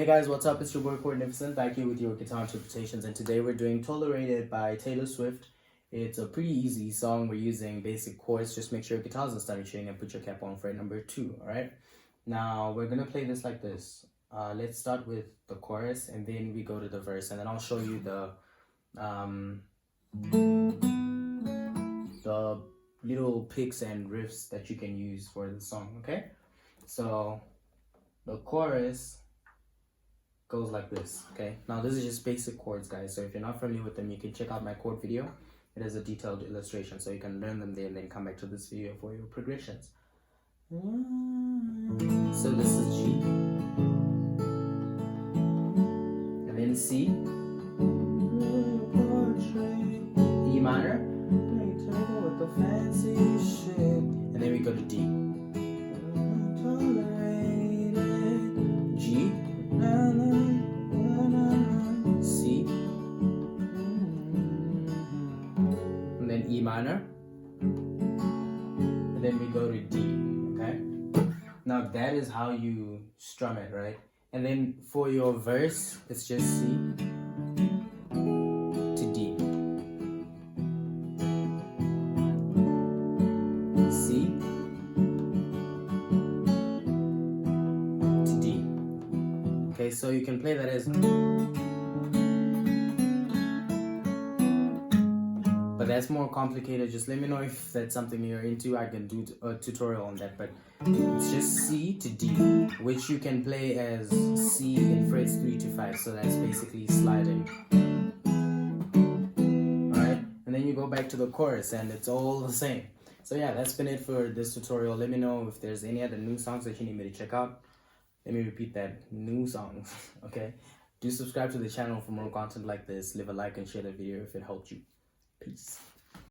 Hey guys, what's up? It's your boy Magnificent back here with your guitar interpretations, and today we're doing Tolerated by Taylor Swift. It's a pretty easy song. We're using basic chords. Just make sure your guitar's in stutter tuning and put your cap on fret number 2, alright? Now we're gonna play this like this. Let's start with the chorus and then we go to the verse, and then I'll show you the little picks and riffs that you can use for the song, okay? So the chorus goes like this, okay? Now this is just basic chords, guys, so if you're not familiar with them, you can check out my chord video. It has a detailed illustration, so you can learn them there and then come back to this video for your progressions. So this is G, and then C, E minor, with the fancy shit, and then we go to D, G, C, and then E minor, and then we go to D, okay? Now that is how you strum it, right? And then for your verse, it's just C to D, C to D. Okay, so you can play that as, but that's more complicated. Just let me know if that's something you're into. I can do a tutorial on that, but it's just C to D, which you can play as C in frets 3 to 5, so that's basically sliding. Alright, and then you go back to the chorus and it's all the same. So yeah, that's been it for this tutorial. Let me know if there's any other new songs that you need me to check out. Let me repeat that, new songs, okay? Do subscribe to the channel for more content like this. Leave a like and share the video if it helped you. Peace.